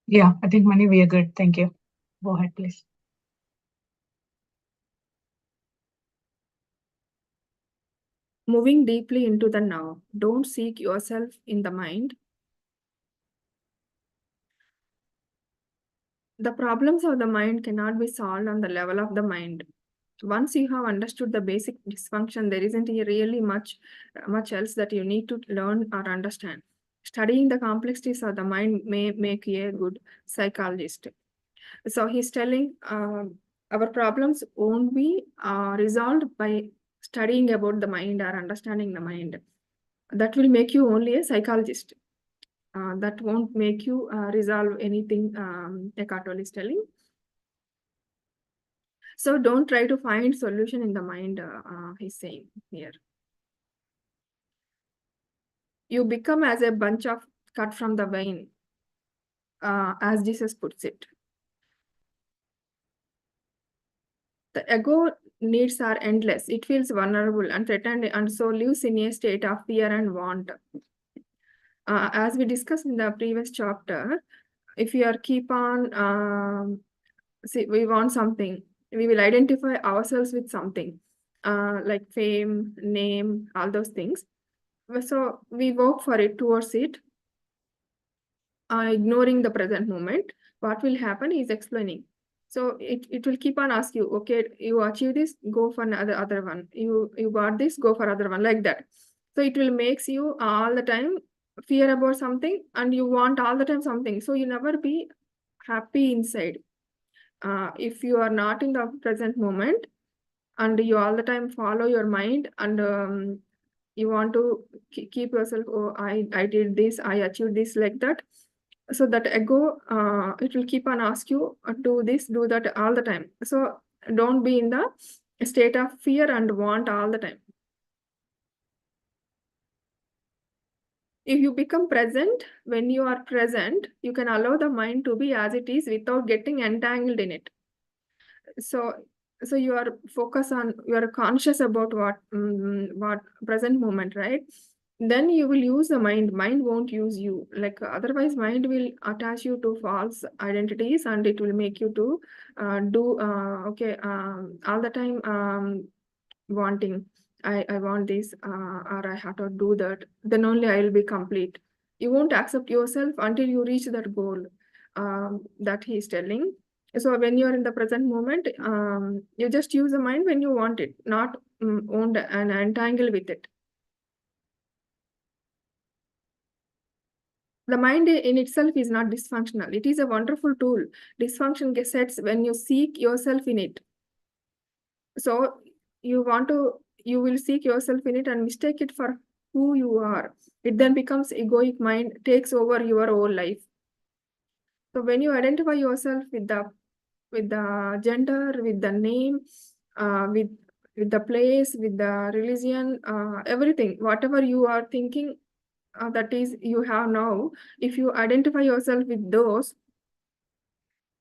Yeah, I think Mani, we are good. Thank you. Go ahead, please. Moving deeply into the now. Don't seek yourself in the mind. The problems of the mind cannot be solved on the level of the mind. Once you have understood the basic dysfunction, there isn't really much else that you need to learn or understand. Studying the complexities of the mind may make you a good psychologist. So he's telling our problems won't be resolved by studying about the mind or understanding the mind. That will make you only a psychologist. That won't make you resolve anything, Eckhart Tolle is telling. So don't try to find solution in the mind, he's saying here. You become as a bunch of cut from the vein, as Jesus puts it. The ego needs are endless. It feels vulnerable and threatened and so lives in a state of fear and want. As we discussed in the previous chapter, if you are keep on, see, we want something, we will identify ourselves with something, like fame, name, all those things. So we work for it, towards it, ignoring the present moment. What will happen is explaining. So it will keep on ask you, okay, you achieve this, go for another other one. You got this, go for other one, like that. So it will makes you all the time fear about something and you want all the time something. So you never be happy inside. If you are not in the present moment and you all the time follow your mind and you want to keep yourself, oh, I did this, I achieved this, like that. So that ego, it will keep on ask you, do this, do that all the time. So don't be in the state of fear and want all the time. If you become present, when you are present, you can allow the mind to be as it is without getting entangled in it. So you are focused on, you are conscious about what present moment, right? Then you will use the mind won't use you. Like otherwise mind will attach you to false identities and it will make you to do okay, all the time wanting, I want this, or I have to do that, then only I will be complete. You won't accept yourself until you reach that goal, that he is telling. So when you're in the present moment, you just use the mind when you want it, not owned and entangled with it. The mind in itself is not dysfunctional. It is a wonderful tool. Dysfunction sets when you seek yourself in it. So you will seek yourself in it and mistake it for who you are. It then becomes egoic mind, takes over your whole life. So when you identify yourself with the gender, with the name, with the place, with the religion, everything, whatever you are thinking, that is you have now. If you identify yourself with those,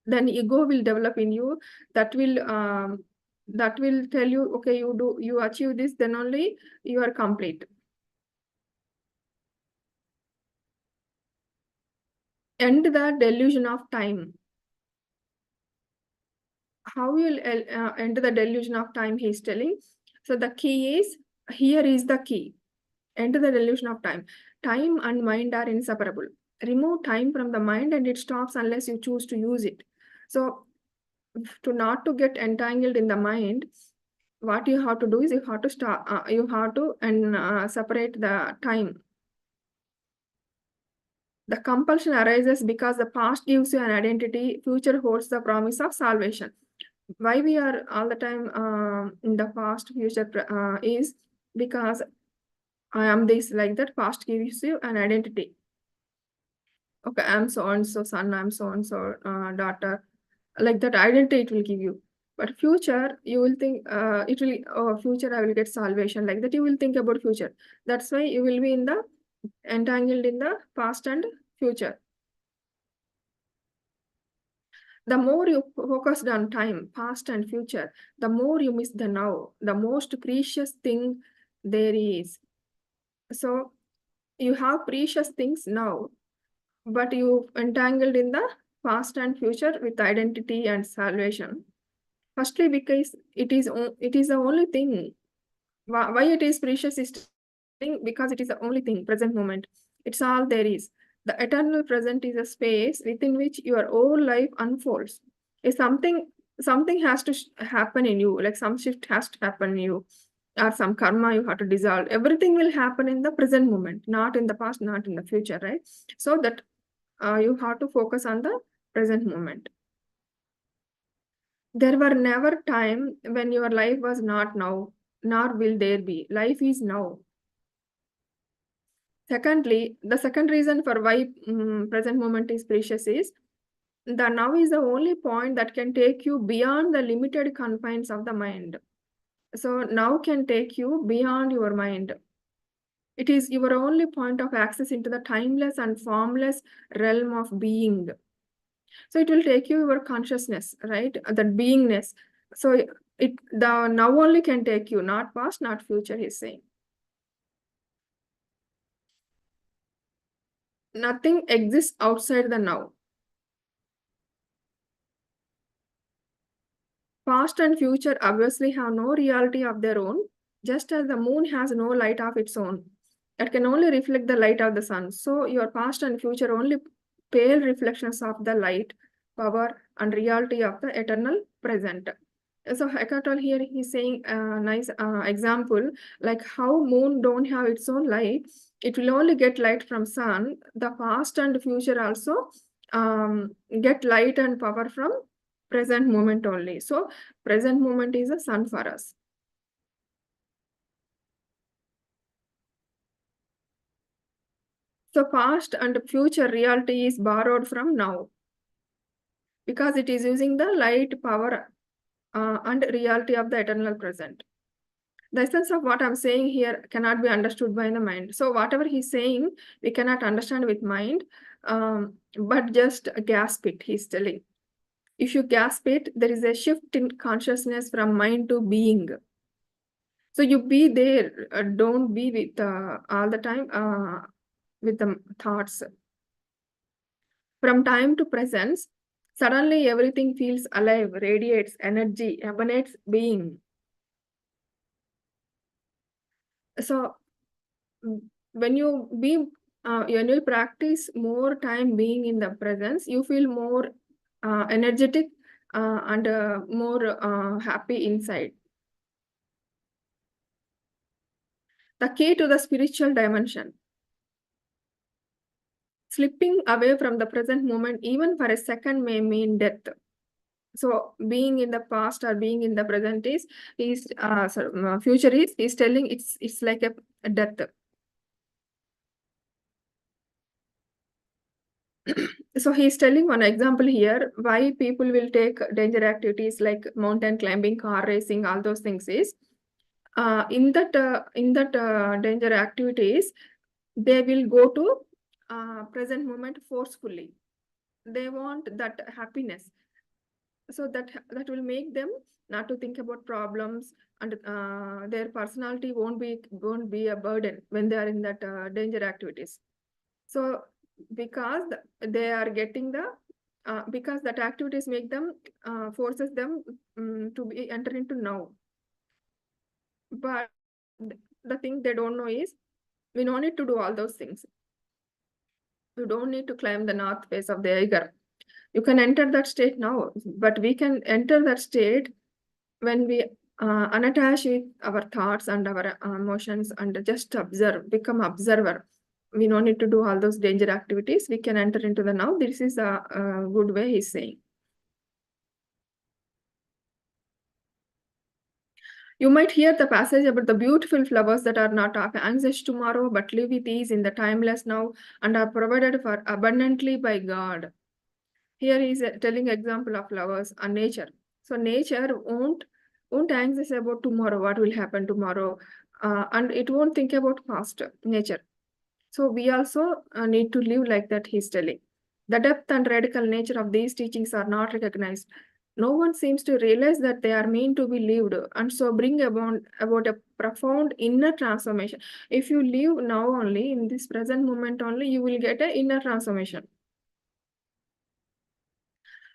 then ego will develop in you. That will tell you, okay, you achieve this, then only you are complete. End the delusion of time. How will end the delusion of time, he's telling. So the key is, here is the key. End the delusion of time. Time and mind are inseparable. Remove time from the mind and it stops unless you choose to use it. So to not to get entangled in the mind, what you have to do is you have to start, you have to separate the time. The compulsion arises because the past gives you an identity, future holds the promise of salvation. Why we are all the time in the past, future is because I am this, like that. Past gives you an identity. Okay, I'm so and so son, I'm so and so daughter, like that identity it will give you. But future, you will think it will, oh, future I will get salvation, like that you will think about future. That's why you will be in the entangled in the past and future. The more you focused on time, past and future, the more you miss the now, the most precious thing there is. So you have precious things now, but you entangled in the past and future with identity and salvation. Firstly, because it is the only thing. Why it is precious is because it is the only thing, present moment. It's all there is. The eternal present is a space within which your whole life unfolds. If something has to happen in you, like some shift has to happen in you, or some karma you have to dissolve. Everything will happen in the present moment, not in the past, not in the future, right? So that you have to focus on the present moment. There were never time when your life was not now, nor will there be. Life is now. Secondly, the second reason for why present moment is precious is the now is the only point that can take you beyond the limited confines of the mind. So now can take you beyond your mind. It is your only point of access into the timeless and formless realm of being. So it will take you your consciousness, right? That beingness. So the now only can take you, not past, not future, he's saying. Nothing exists outside the now. Past and future obviously have no reality of their own, just as the moon has no light of its own. It can only reflect the light of the sun. So your past and future only pale reflections of the light, power, and reality of the eternal present. So Eckhart Tolle here he's saying a nice example, like how moon don't have its own light. It will only get light from sun. The past and future also get light and power from present moment only. So present moment is the sun for us. So past and future reality is borrowed from now because it is using the light, power, and reality of the eternal present. The essence of what I'm saying here cannot be understood by the mind. So whatever he's saying, we cannot understand with mind, but just gasp it, he's telling. If you gasp it, there is a shift in consciousness from mind to being. So you be there, don't be with all the time with the thoughts. From time to presence, suddenly everything feels alive, radiates energy, emanates being. So when you practice more time being in the presence, you feel more energetic and more happy inside. The key to the spiritual dimension. Slipping away from the present moment, even for a second, may mean death. So being in the past or being in the present is future is telling it's like a death. So he's telling one example here why people will take danger activities like mountain climbing, car racing, all those things is in that danger activities they will go to present moment forcefully. They want that happiness, so that will make them not to think about problems, and their personality won't be a burden when they are in that danger activities. So because they are getting the because that activities make them forces them to be enter into now. But the thing they don't know is we don't need to do all those things. You don't need to climb the north face of the Eiger. You can enter that state now, but we can enter that state when we unattach with our thoughts and our emotions and just observe, become observer. We don't need to do all those danger activities. We can enter into the now. This is a good way he's saying. You might hear the passage about the beautiful flowers that are not of anxious tomorrow, but live with ease in the timeless now and are provided for abundantly by God. Here he is telling example of flowers and nature. So nature won't anxious about tomorrow, what will happen tomorrow, and it won't think about past nature. So we also need to live like that, he's telling. The depth and radical nature of these teachings are not recognized. No one seems to realize that they are meant to be lived, and so bring about a profound inner transformation. If you live now only, in this present moment only, you will get an inner transformation.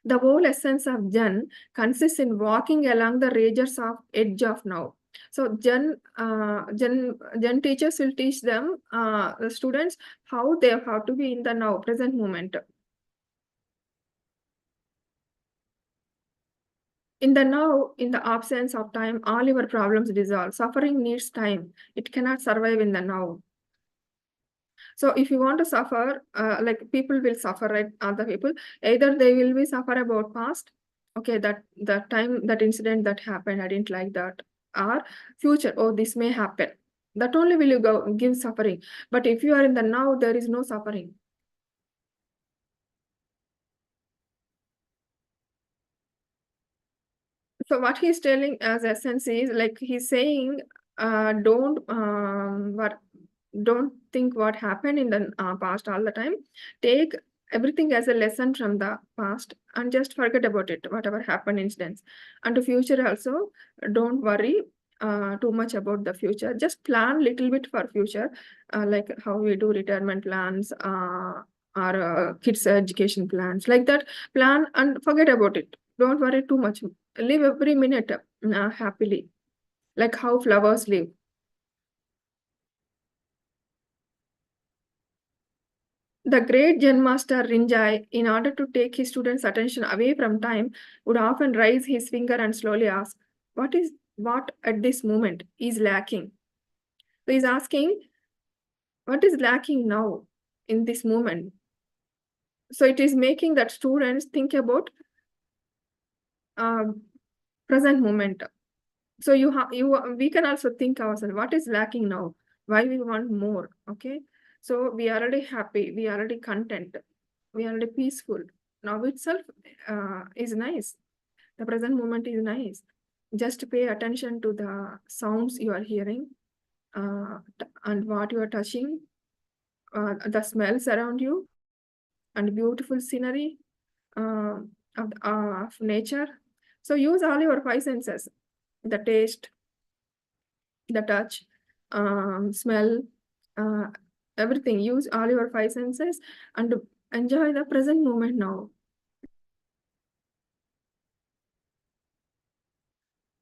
The whole essence of Zen consists in walking along the ranges of edge of now. So Zen teachers will teach them, the students, how they have to be in the now, present moment. In the now, in the absence of time, all your problems dissolve. Suffering needs time. It cannot survive in the now. So if you want to suffer, like people will suffer, right? Other people, either they will be suffer about past, okay, that time, that incident that happened, I didn't like that, or future, oh, this may happen. That only will you go give suffering. But if you are in the now, there is no suffering. So what he's telling as essence is, like he's saying, don't think what happened in the past all the time. Take everything as a lesson from the past and just forget about it, whatever happened incidents. And the future also, don't worry too much about the future. Just plan little bit for future, like how we do retirement plans, or kids education plans, like that. Plan and forget about it. Don't worry too much. Live every minute happily, like how flowers live. The great Zen master Rinzai, in order to take his students' attention away from time, would often raise his finger and slowly ask, what at this moment is lacking? So he's asking, what is lacking now in this moment? So it is making that students think about present moment. So we can also think ourselves, what is lacking now? Why we want more? Okay. So we are already happy, we are already content, we are already peaceful. Now itself is nice. The present moment is nice. Just pay attention to the sounds you are hearing, and what you are touching, the smells around you, and beautiful scenery uh, of nature. So use all your five senses, the taste, the touch, smell, uh, everything. Use all your five senses and enjoy the present moment now.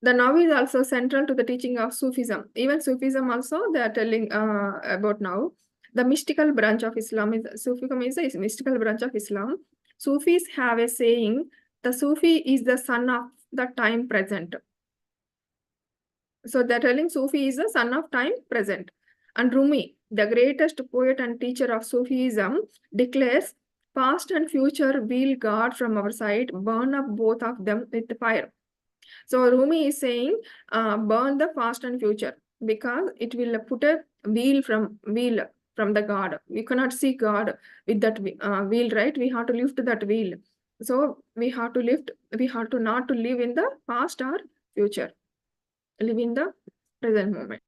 The now is also central to the teaching of Sufism. Even Sufism also, they are telling about now. The mystical branch of Islam is, Sufism is a mystical branch of Islam. Sufis have a saying, the Sufi is the son of the time present. So they're telling Sufi is the son of time present. And Rumi, the greatest poet and teacher of Sufism, declares, past and future will guard from our side, burn up both of them with fire. So Rumi is saying, burn the past and future, because it will put a wheel from the God. We cannot see God with that wheel, right? We have to lift that wheel. So we have to not to live in the past or future. Live in the present moment.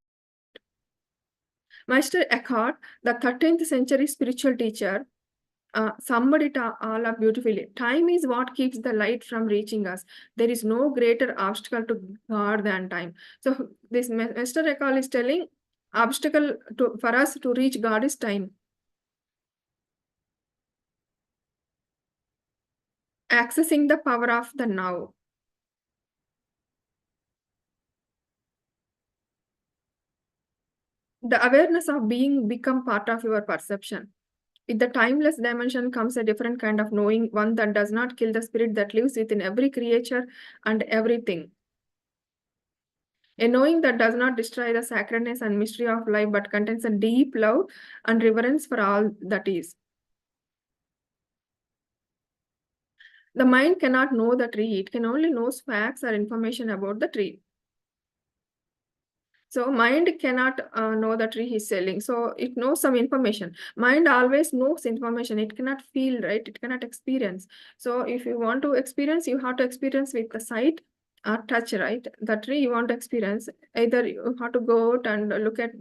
Meister Eckhart, the 13th century spiritual teacher, summed it all up beautifully. Time is what keeps the light from reaching us. There is no greater obstacle to God than time. So this Meister Eckhart is telling, obstacle for us to reach God is time. Accessing the power of the now. The awareness of being become part of your perception. With the timeless dimension comes a different kind of knowing, one that does not kill the spirit that lives within every creature and everything. A knowing that does not destroy the sacredness and mystery of life, but contains a deep love and reverence for all that is. The mind cannot know the tree, it can only know facts or information about the tree. So mind cannot know the tree he's selling. So it knows some information. Mind always knows information. It cannot feel, right? It cannot experience. So if you want to experience, you have to experience with the sight or touch, right? The tree you want to experience. Either you have to go out and look at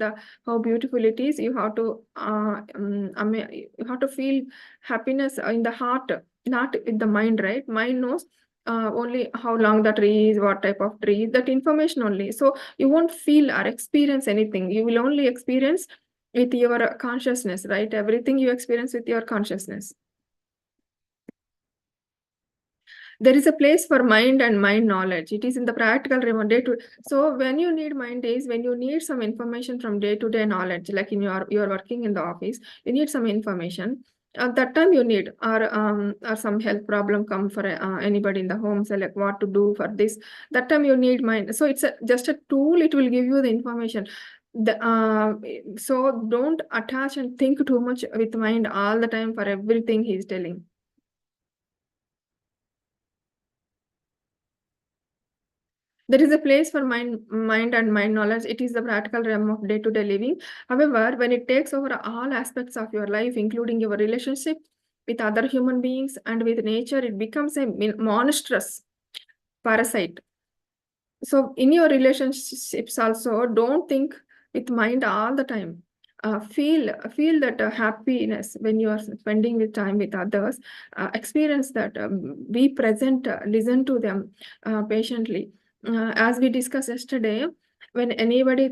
how beautiful it is. You have to you have to feel happiness in the heart, not in the mind, right? Mind knows only how long the tree is, what type of tree, that information only. So you won't feel or experience anything. You will only experience with your consciousness, right? Everything you experience with your consciousness. There is a place for mind and mind knowledge. It is in the practical realm day to. So when you need mind is when you need some information from day to day knowledge, like in you're working in the office, you need some information. At that time you need, or some health problem come for anybody in the home, so like what to do for this. That time you need mind. So it's just a tool. It will give you the information. So don't attach and think too much with mind all the time for everything he's telling. There is a place for mind and mind knowledge. It is the practical realm of day-to-day living. However, when it takes over all aspects of your life, including your relationship with other human beings and with nature, it becomes a monstrous parasite. So in your relationships also, don't think with mind all the time. Feel that happiness when you are spending with time with others. Experience that. Be present. Listen to them patiently. As we discussed yesterday, when anybody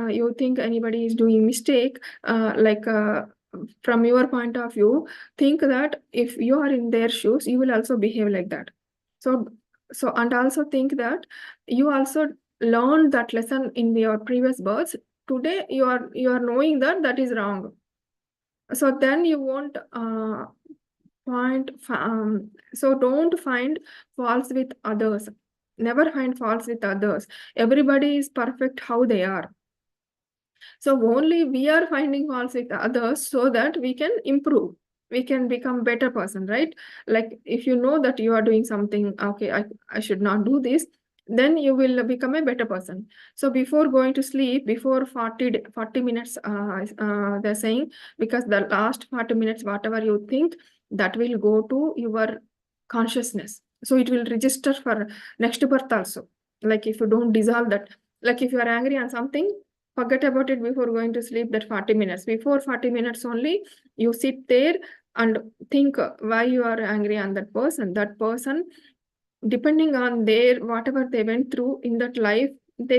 you think anybody is doing mistake, from your point of view, think that if you are in their shoes, you will also behave like that. So and also think that you also learned that lesson in your previous births. Today you are knowing that that is wrong. So then you won't so don't find faults with others. Never find faults with others. Everybody is perfect how they are. So only we are finding faults with others so that we can improve. We can become better person, right? Like if you know that you are doing something, okay, I should not do this, then you will become a better person. So before going to sleep, before 40 minutes, they're saying, because the last 40 minutes, whatever you think, that will go to your consciousness. So it will register for next birth also. Like if you don't dissolve that, like if you are angry on something, forget about it before going to sleep. That 40 minutes, before 40 minutes only, you sit there and think why you are angry on that person. That person, depending on their whatever they went through in that life, they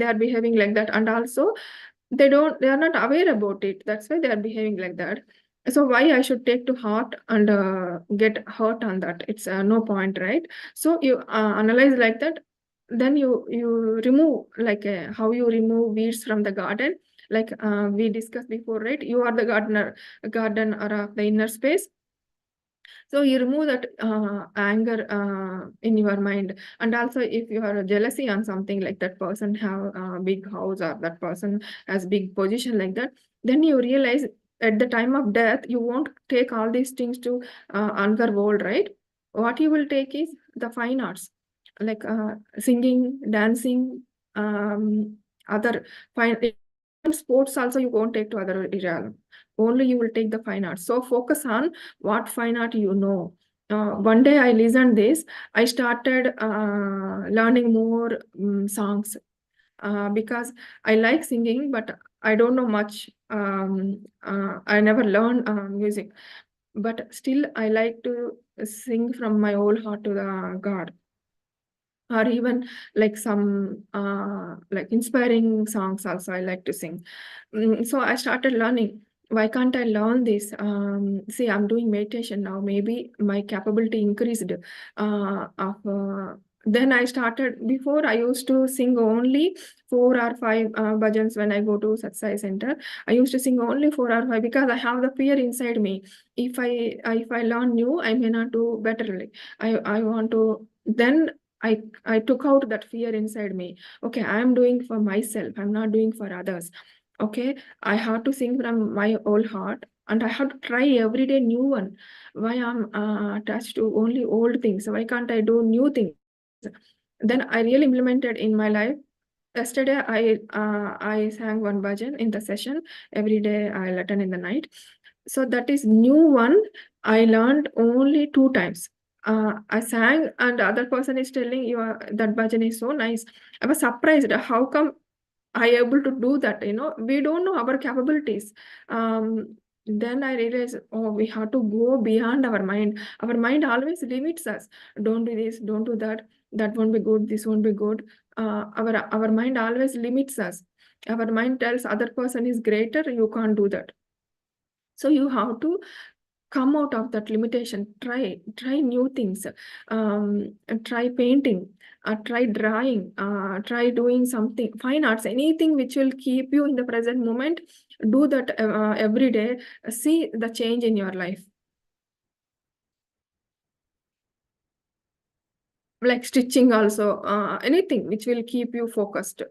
are behaving like that. And also they are not aware about it. That's why they are behaving like that. So why I should take to heart and get hurt on that? It's no point, right? So you analyze like that. Then you remove, like how you remove weeds from the garden, like we discussed before, right? You are the gardener of the inner space. So you remove that anger in your mind. And also if you are jealousy on something, like that person have a big house or that person has big position like that, then you realize at the time of death you won't take all these things to another world, right? What you will take is the fine arts, like singing, dancing, other fine sports also you won't take to other realm. Only you will take the fine arts. So focus on what fine art you know. One day I listened this, I started learning more songs because I like singing, but I don't know much. I never learned music, but still I like to sing from my whole heart to the God. Or even like some like inspiring songs also I like to sing. So I started learning. Why can't I learn this? See, I'm doing meditation now. Maybe my capability increased. Then I started. Before I used to sing only 4 or 5 bhajans when I go to Satsai center. I used to sing only 4 or 5 because I have the fear inside me. If I learn new, I may not do better. Like I want to. Then I took out that fear inside me. Okay, I am doing for myself. I'm not doing for others. Okay, I have to sing from my whole heart, and I have to try every day new one. Why I'm attached to only old things? Why can't I do new things? Then I really implemented in my life. Yesterday, I sang one bhajan in the session. Every day I'll attend in the night. So that is new one. I learned only 2 times. I sang, and the other person is telling you that bhajan is so nice. I was surprised. How come I able to do that? We don't know our capabilities. Then I realized, oh, we have to go beyond our mind. Our mind always limits us. Don't do this, don't do that. That won't be good. This won't be good. Our mind always limits us. Our mind tells other person is greater. You can't do that. So you have to come out of that limitation. Try new things. Try painting, try drawing, try doing something, fine arts, anything which will keep you in the present moment. Do that every day. See the change in your life. Like stitching also, anything which will keep you focused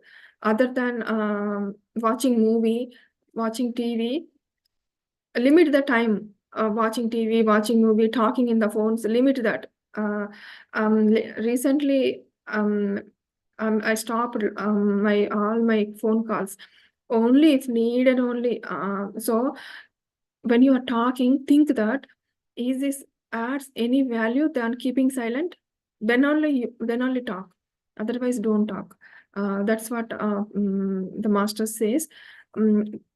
other than watching movie, watching TV. Limit the time watching TV, watching movie, talking in the phones. Limit that. Recently, I stopped my all my phone calls only if needed only. So when you are talking, think that is this adds any value than keeping silent. Then only talk. Otherwise, don't talk. That's what the master says.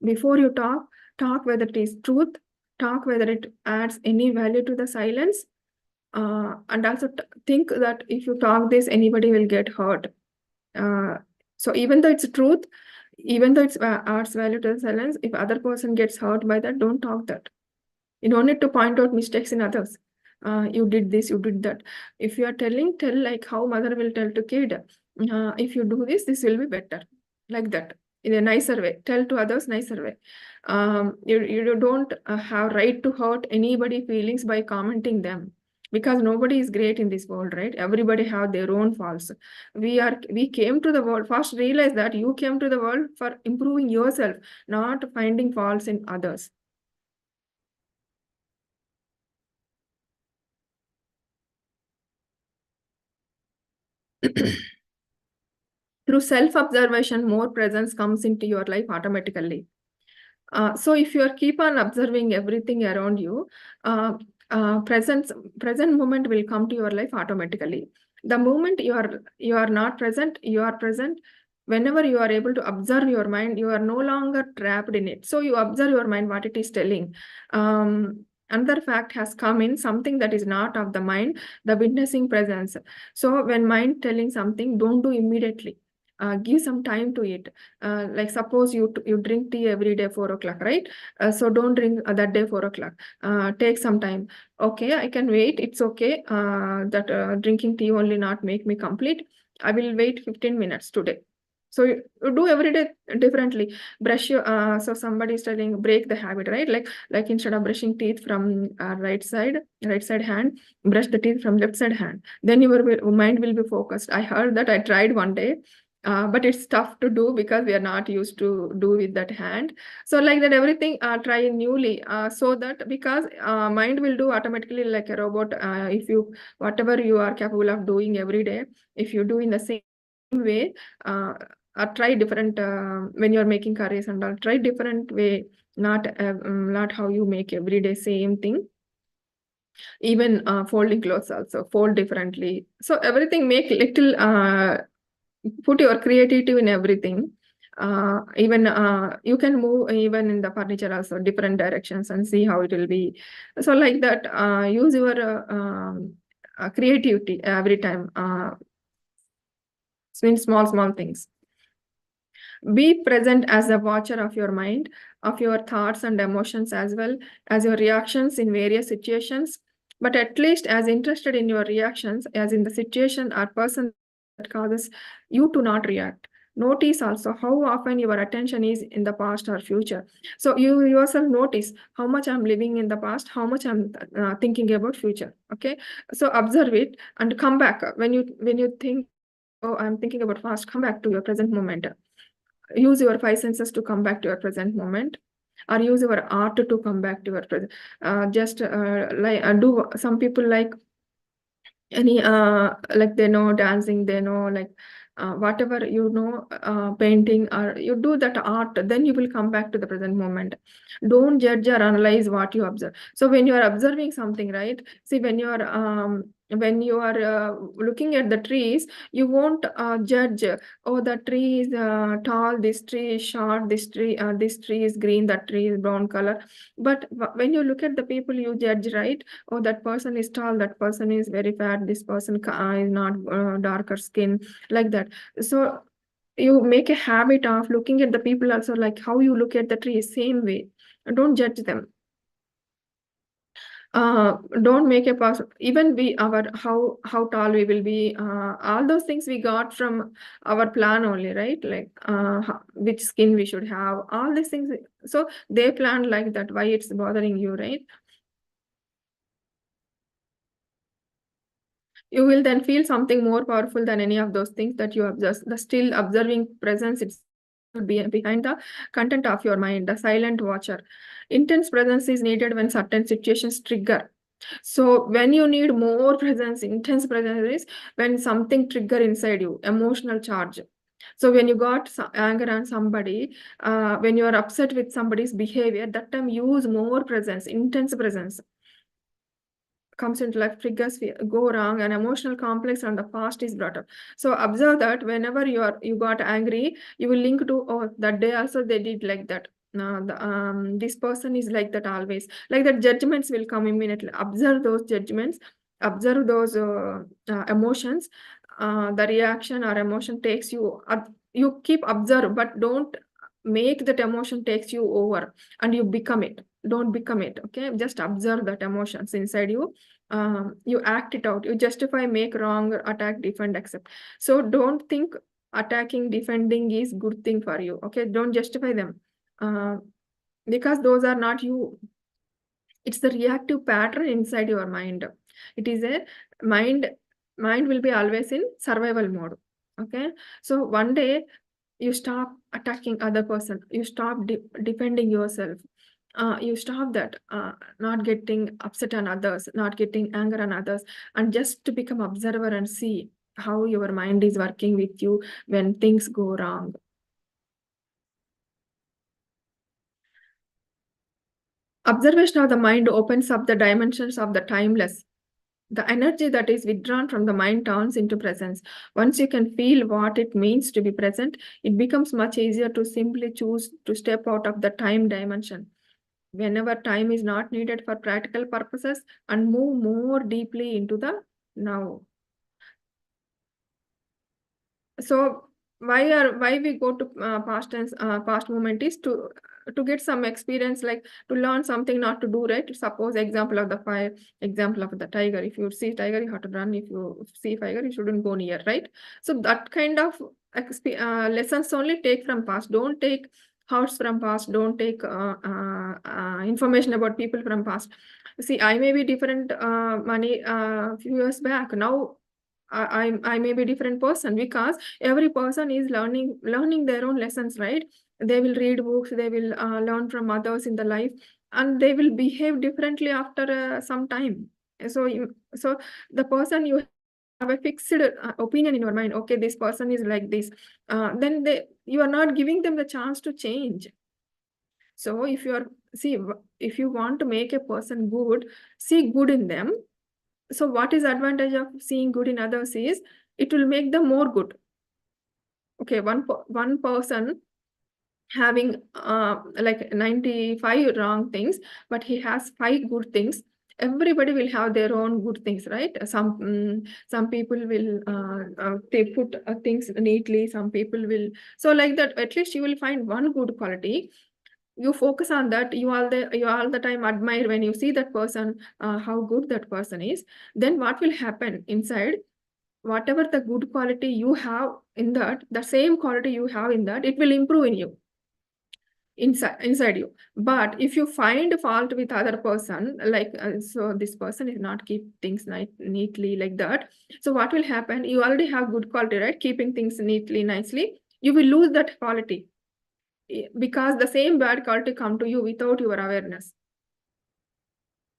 Before you talk whether it is truth, talk whether it adds any value to the silence, and also think that if you talk this, anybody will get hurt. So even though it's truth, even though it's adds value to the silence, if other person gets hurt by that, don't talk that. You don't need to point out mistakes in others. You did this, you did that. If you are telling, tell like how mother will tell to kid. If you do this, this will be better. Like that, in a nicer way. Tell to others nicer way. You don't have right to hurt anybody feelings by commenting them. Because nobody is great in this world, right? Everybody have their own faults. We came to the world. First realize that you came to the world for improving yourself, not finding faults in others. Through self-observation, more presence comes into your life automatically. So if you are keep on observing everything around you, present moment will come to your life automatically. The moment you are not present, you are present. Whenever you are able to observe your mind, you are no longer trapped in it. So you observe your mind, what it is telling. Another fact has come in, something that is not of the mind, the witnessing presence. So when mind telling something, don't do immediately. Give some time to it. Like suppose you drink tea every day 4 o'clock, right? So don't drink that day 4 o'clock. Take some time. Okay, I can wait. It's okay. That drinking tea only not make me complete. I will wait 15 minutes today. So you do every day differently. Brush your so somebody is telling break the habit, right? Like instead of brushing teeth from right side hand, brush the teeth from left side hand. Then your mind will be focused. I heard that. I tried one day. But it's tough to do because we are not used to do with that hand. So like that, everything try newly, so that because mind will do automatically like a robot. If you whatever you are capable of doing every day, if you do in the same way, try different when you're making curries and all, try different way, not how you make every day same thing. Even folding clothes also fold differently. So everything make little put your creativity in everything. Even you can move even in the furniture also different directions and see how it will be. So like that, use your creativity every time. In small things. Be present as a watcher of your mind, of your thoughts and emotions, as well as your reactions in various situations, but at least as interested in your reactions as in the situation or person that causes you to not react. Notice also how often your attention is in the past or future. So you yourself notice how much I'm living in the past, how much I'm thinking about future. Okay, so observe it and come back when you think, oh, I'm thinking about past, come back to your present moment. Use your five senses to come back to your present moment, or use your art to come back to your present. Just like do some people like any like they know dancing, they know like whatever you know, painting, or you do that art, then you will come back to the present moment. Don't judge or analyze what you observe. So when you are observing something, right, see when you are looking at the trees, you won't judge, oh the tree is tall, this tree is short, this tree is green, that tree is brown color. But when you look at the people, you judge, right? Oh, that person is tall, that person is very fat, this person is not darker skin, like that. So you make a habit of looking at the people also like how you look at the tree, same way. Don't judge them. Don't make a pass. Even how tall we will be, all those things we got from our plan only, right? Like which skin we should have, all these things. So they planned like that. Why it's bothering you, right? You will then feel something more powerful than any of those things that you observe. The still observing presence, it's behind the content of your mind, the silent watcher. Intense presence is needed when certain situations trigger. So when you need more presence, intense presence is when something trigger inside you, emotional charge. So when you got anger on somebody, when you are upset with somebody's behavior, that time use more presence, intense presence comes into life, triggers go wrong, and emotional complex on the past is brought up. So observe that whenever you got angry, you will link to, oh, that day also they did like that. This person is like that always. Like that, judgments will come immediately. Observe those judgments, observe those emotions. The reaction or emotion takes you. You keep observe, but don't make that emotion takes you over and you become it. Don't become it. Okay, just observe that emotions inside you. You act it out. You justify, make wrong, attack, defend, accept. So don't think attacking, defending is good thing for you. Okay, don't justify them, uh, because those are not you. It's the reactive pattern inside your mind. It is a mind. Mind will be always in survival mode. Okay, so one day you stop attacking other person, you stop defending yourself, you stop that, not getting upset on others, not getting anger on others, and just to become observer and see how your mind is working with you when things go wrong. Observation of the mind opens up the dimensions of the timeless. The energy that is withdrawn from the mind turns into presence. Once you can feel what it means to be present, it becomes much easier to simply choose to step out of the time dimension whenever time is not needed for practical purposes and move more deeply into the now. So why we go to past tense, past moment is to get some experience, like to learn something not to do, right? Suppose example of the fire, example of the tiger. If you see tiger, you have to run. If you see tiger, you shouldn't go near, right? So that kind of lessons only take from past. Don't take thoughts from past. Don't take information about people from past. See, I may be different money few years back. Now I may be a different person, because every person is learning their own lessons, right? They will read books, they will learn from others in the life, and they will behave differently after some time. So the person you have a fixed opinion in your mind, okay, this person is like this, then you are not giving them the chance to change. So if you want to make a person good, see good in them. So what is advantage of seeing good in others is it will make them more good. Okay, one person having like 95 wrong things, but he has 5 good things. Everybody will have their own good things, right? Some people will they put things neatly, some people will, so like that at least you will find one good quality. You focus on that, you all the time admire when you see that person, how good that person is. Then what will happen inside, whatever the good quality you have in that, the same quality you have in that, it will improve in you, inside you. But if you find fault with other person, like so this person is not keep things neatly, like that, so what will happen, you already have good quality, right? Keeping things neatly, nicely, you will lose that quality, because the same bad quality come to you without your awareness.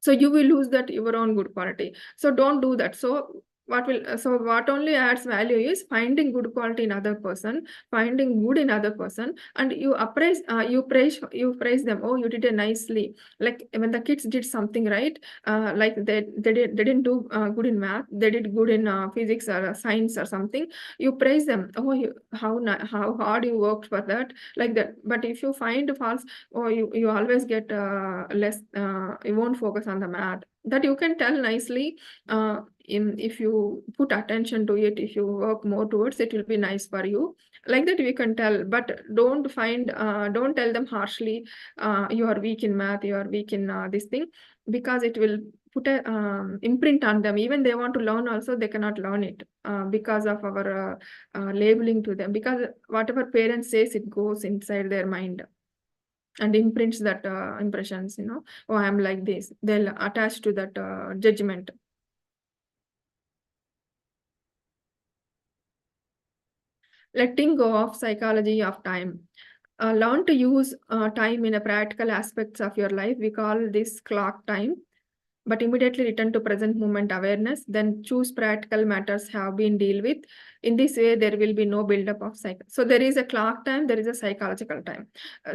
So you will lose that your own good quality. So don't do that. So what only adds value is finding good quality in other person, finding good in other person, and you appraise, you praise them. Oh, you did it nicely. Like when the kids did something right, like they didn't do good in math, they did good in physics or science or something. You praise them. Oh, how hard you worked for that, like that. But if you find faults, or you always get less, you won't focus on the math, that you can tell nicely. If you put attention to it, if you work more towards it, will be nice for you, like that we can tell. But don't tell them harshly, you are weak in math, you are weak in this thing, because it will put a imprint on them. Even they want to learn also, they cannot learn it because of our labeling to them, because whatever parents says, it goes inside their mind and imprints that impressions, oh, I'm like this. They'll attach to that judgment. Letting go of psychology of time. Learn to use time in a practical aspects of your life. We call this clock time. But immediately return to present moment awareness, then choose practical matters have been dealt with. In this way, there will be no buildup of cycle. So there is a clock time, there is a psychological time.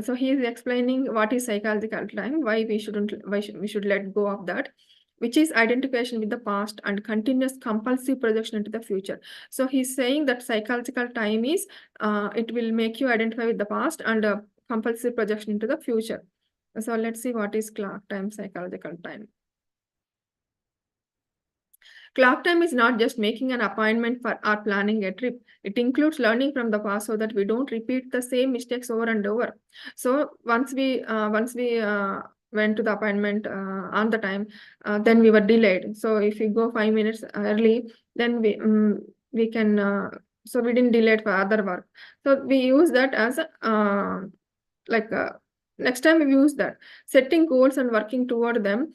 So he is explaining what is psychological time, why we should let go of that, which is identification with the past and continuous compulsive projection into the future. So he's saying that psychological time is, it will make you identify with the past and compulsive projection into the future. So let's see what is clock time, psychological time. Clock time is not just making an appointment for or planning a trip. It includes learning from the past so that we don't repeat the same mistakes over and over. So once we went to the appointment on the time, then we were delayed. So if we go 5 minutes early, then we can. So we didn't delay it for other work. So we use that as a next time we use that. Setting goals and working toward them,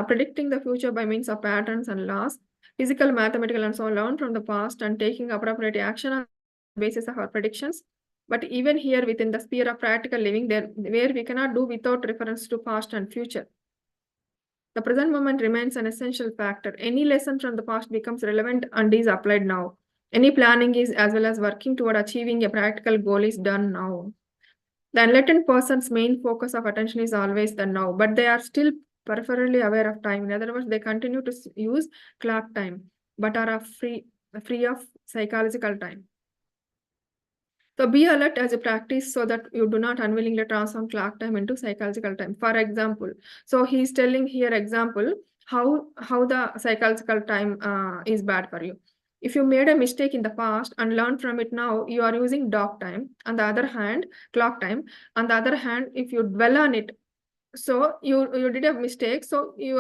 predicting the future by means of patterns and laws, physical, mathematical, and so on, learn from the past and taking appropriate action on the basis of our predictions. But even here within the sphere of practical living, there where we cannot do without reference to past and future. The present moment remains an essential factor. Any lesson from the past becomes relevant and is applied now. Any planning is as well as working toward achieving a practical goal is done now. The enlightened person's main focus of attention is always the now, but they are still peripherally aware of time. In other words, they continue to use clock time, but are free of psychological time. So be alert as a practice so that you do not unwillingly transform clock time into psychological time. For example, so he's telling here example how the psychological time is bad for you. If you made a mistake in the past and learn from it now, you are using dog time. On the other hand, clock time. On the other hand, if you dwell on it, so you did a mistake, so you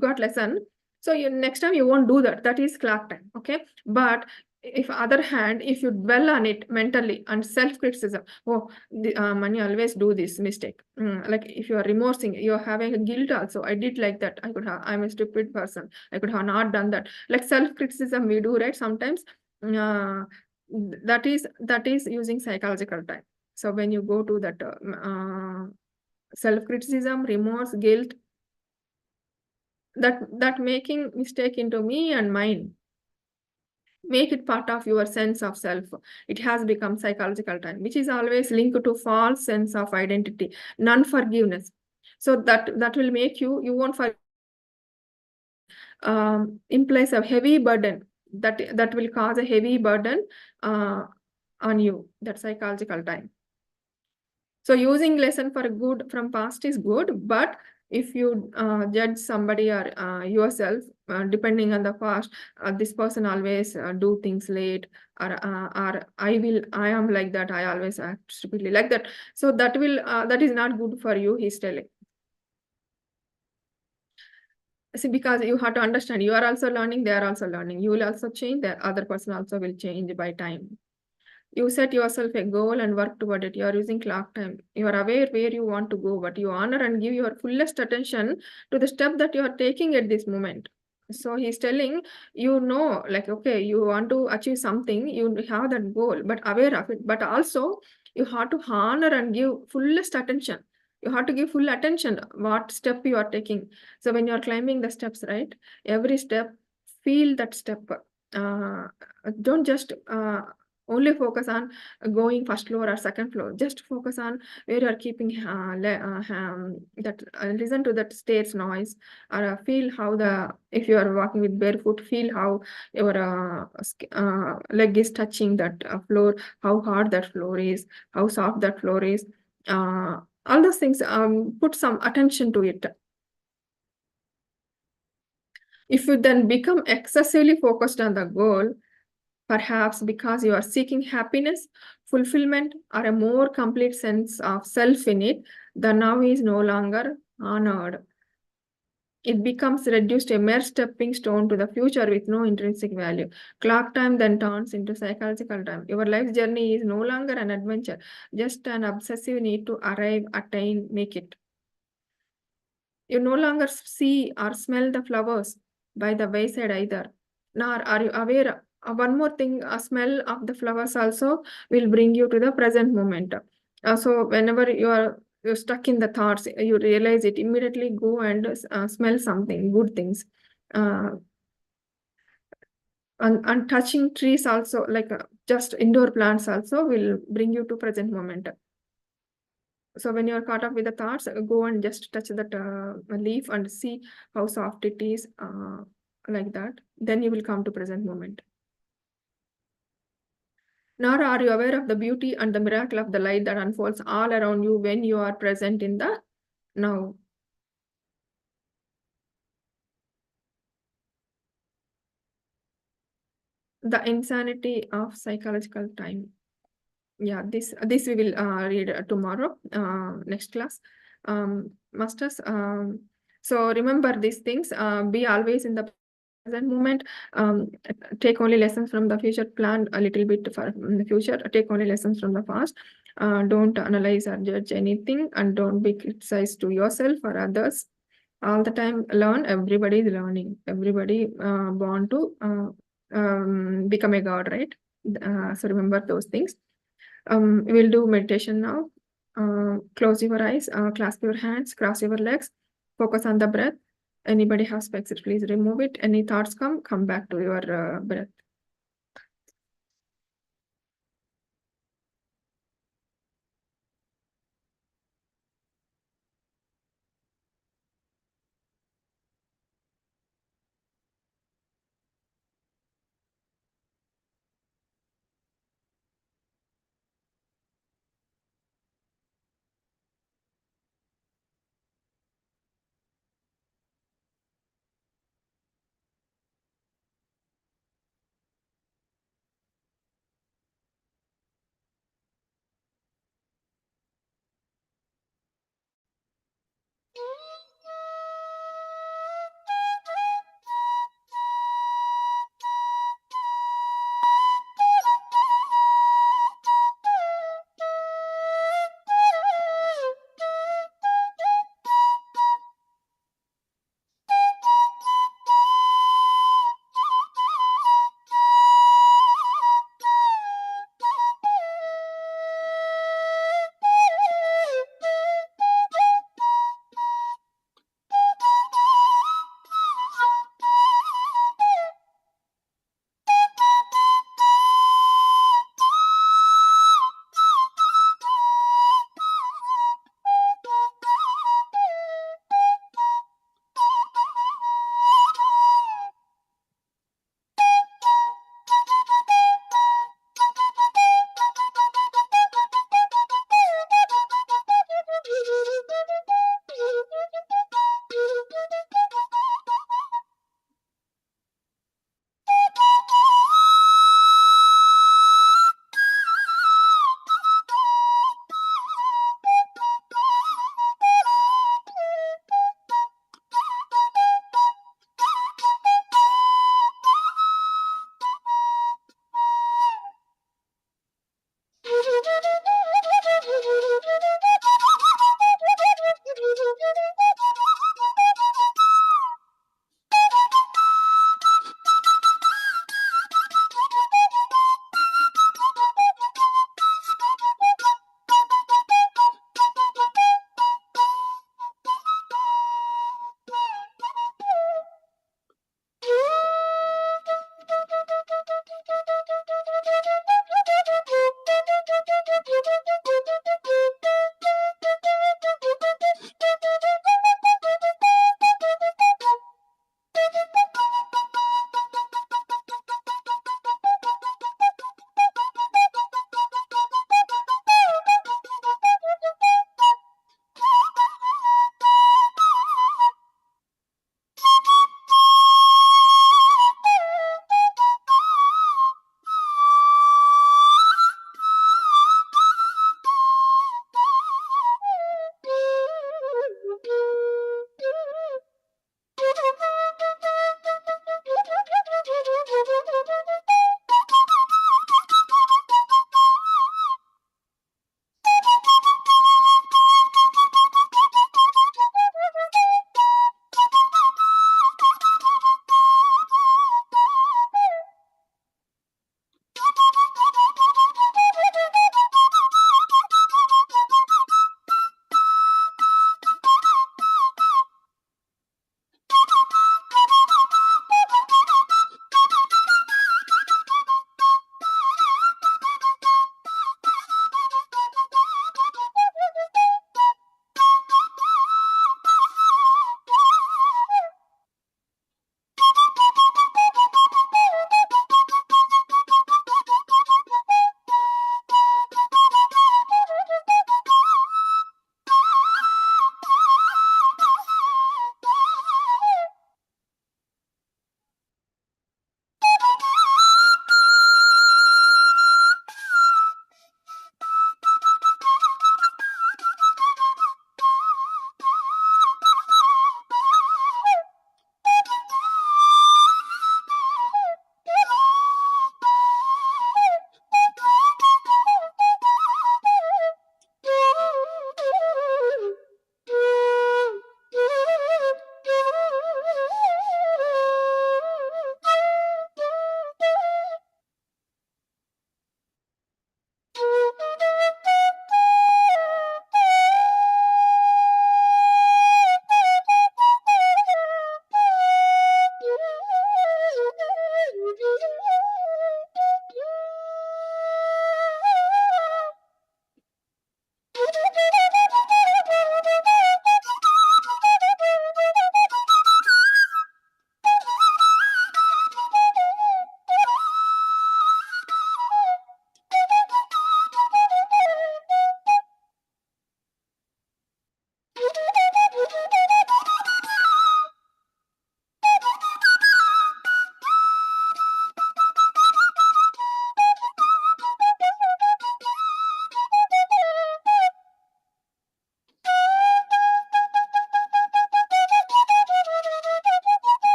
got lesson. So next time you won't do that. That is clock time. Okay. But if other hand, if you dwell on it mentally and self-criticism, oh, Mani always do this mistake. Like if you are remorsing, you're having a guilt also. I did like that. I'm a stupid person. I could have not done that. Like self-criticism we do, right? Sometimes that is using psychological time. So when you go to that self-criticism, remorse, guilt, that making mistake into me and mine, make it part of your sense of self. It has become psychological time, which is always linked to false sense of identity, non-forgiveness. So that will make you won't forgive, implies a heavy burden that will cause a heavy burden on you, that psychological time. So using lesson for good from past is good, but if you judge somebody or yourself, depending on the past, this person always do things late, or I am like that, I always act stupidly like that. So that is not good for you, he's telling. See, because you have to understand, you are also learning, they are also learning. You will also change, the other person also will change by time. You set yourself a goal and work toward it. You are using clock time. You are aware where you want to go, but you honor and give your fullest attention to the step that you are taking at this moment. So he's telling, like, okay, you want to achieve something, you have that goal, but aware of it. But also, you have to honor and give fullest attention. You have to give full attention what step you are taking. So when you are climbing the steps, right, every step, feel that step. Don't just only focus on going first floor or second floor. Just focus on where you are keeping listen to that stairs noise, or feel how if you are walking with barefoot, feel how your leg is touching that floor, how hard that floor is, how soft that floor is. All those things, put some attention to it. If you then become excessively focused on the goal, perhaps because you are seeking happiness, fulfillment, or a more complete sense of self in it, the now is no longer honored. it becomes reduced to a mere stepping stone to the future with no intrinsic value. Clock time then turns into psychological time. Your life journey is no longer an adventure, just an obsessive need to arrive, attain, make it. You no longer see or smell the flowers by the wayside either, nor are you aware. One more thing, a smell of the flowers also will bring you to the present moment. So whenever you're stuck in the thoughts, you realize it, immediately go and smell something, good things. Uh, and touching trees also, like just indoor plants also will bring you to present moment. So when you're caught up with the thoughts, go and just touch that leaf and see how soft it is, like that. Then you will come to present moment. Nor are you aware of the beauty and the miracle of the light that unfolds all around you when you are present in the now. The insanity of psychological time. Yeah, this we will read tomorrow, next class. Masters. So remember these things. Be always in the present moment. Um, take only lessons from the future. Plan a little bit for the future. Take only lessons from the past. Don't analyze or judge anything, and don't be criticized to yourself or others. All the time, learn. Everybody is learning. Everybody born to become a god, right? So remember those things. We'll do meditation now. Close your eyes, clasp your hands, cross your legs, focus on the breath. Anybody has specs, please remove it. Any thoughts come back to your breath.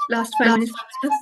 Last 5 minutes. Yes.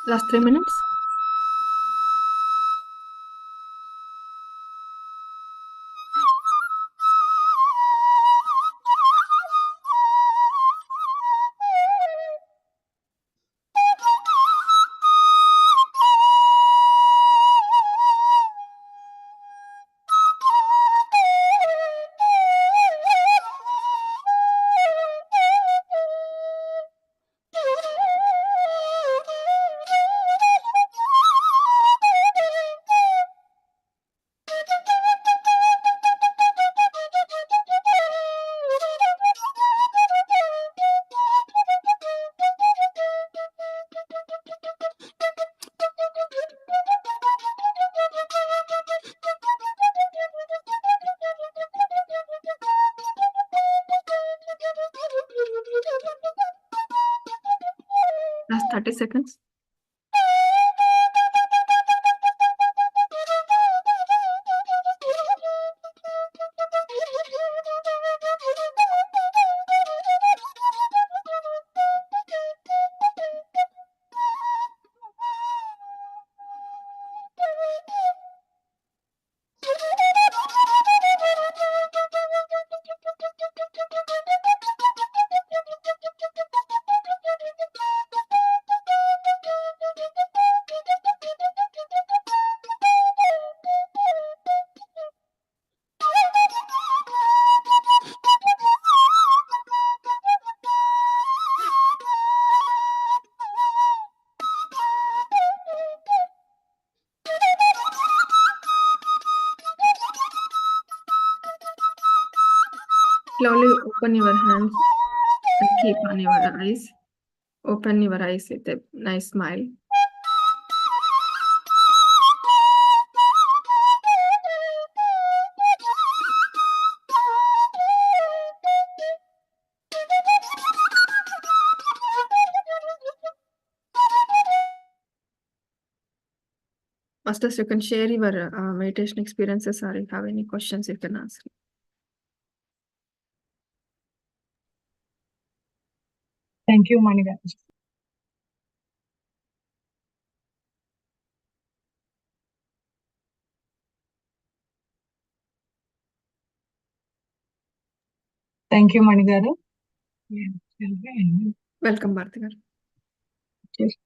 Last 3 minutes. Last 30 seconds. Slowly open your hands and keep on your eyes. Open your eyes with a nice smile. Masters, you can share your meditation experiences, or if you have any questions, you can ask. Thank you, Maniga. Thank you, Manigaru. Welcome, Bharti garu. Just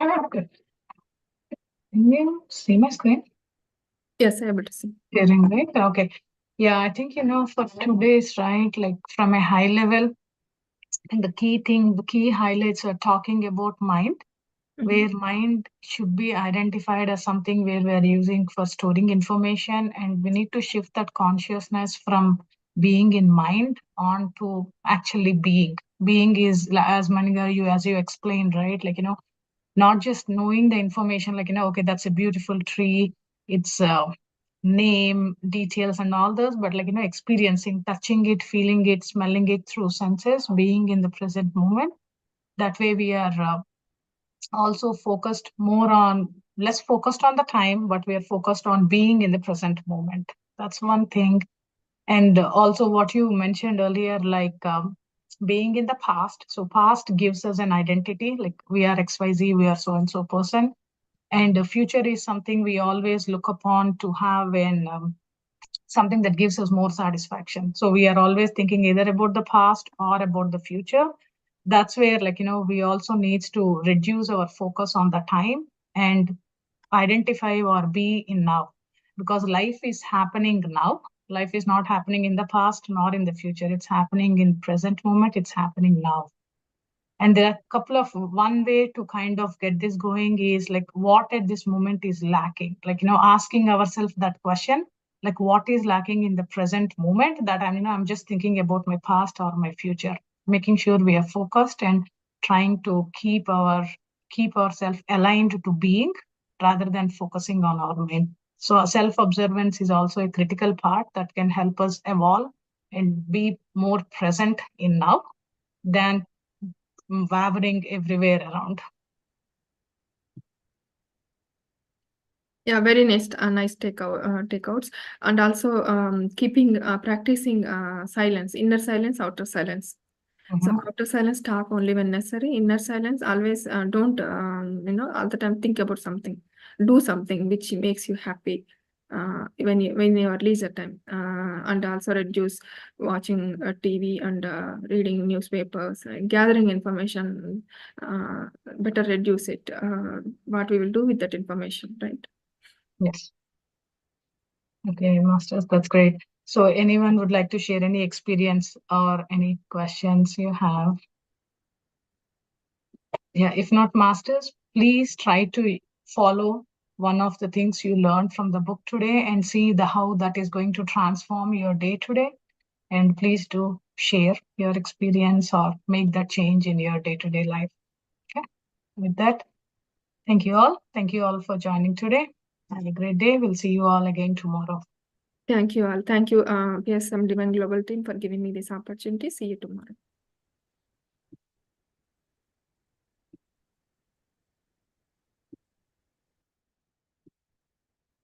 okay. Can you see my screen? Yes, I'm able to see. Hearing, right? Okay. Yeah, I think, for today's, right, like from a high level, and the key highlights are talking about mind, where mind should be identified as something where we are using for storing information, and we need to shift that consciousness from being in mind on to actually being. Being is, as Manigar, as you explained, right? Like, not just knowing the information, like, okay, that's a beautiful tree, it's name, details, and all those, but like, experiencing, touching it, feeling it, smelling it through senses, being in the present moment. That way, we are also focused more on less focused on the time, but we are focused on being in the present moment. That's one thing. And also what you mentioned earlier, like being in the past. So past gives us an identity, like we are XYZ, we are so and so person. And the future is something we always look upon to have an something that gives us more satisfaction. So we are always thinking either about the past or about the future. That's where, like, we also needs to reduce our focus on the time and identify or be in now, because life is happening now. Life is not happening in the past nor in the future. It's happening in present moment. It's happening now. And there are a couple of one way to kind of get this going is like what at this moment is lacking. Like, asking ourselves that question, like what is lacking in the present moment that I'm just thinking about my past or my future, making sure we are focused and trying to keep ourselves aligned to being rather than focusing on our mind. So self-observance is also a critical part that can help us evolve and be more present in now than wavering everywhere around. Yeah, very nice, nice takeouts, and also keeping practicing silence, inner silence, outer silence. So Mhm. outer silence talk only when necessary. Inner silence always don't all the time think about something. Do something which makes you happy when you are leisure time, and also reduce watching TV and reading newspapers, gathering information. Better reduce it. What we will do with that information, right? Yes. Okay, Masters, that's great. So anyone would like to share any experience or any questions you have? Yeah, if not Masters, please try to follow one of the things you learned from the book today and see the how that is going to transform your day today. And please do share your experience or make that change in your day-to-day life. Okay. With that, thank you all. Thank you all for joining today. Have a great day. We'll see you all again tomorrow. Thank you all. Thank you, PSM Divine Global team, for giving me this opportunity. See you tomorrow.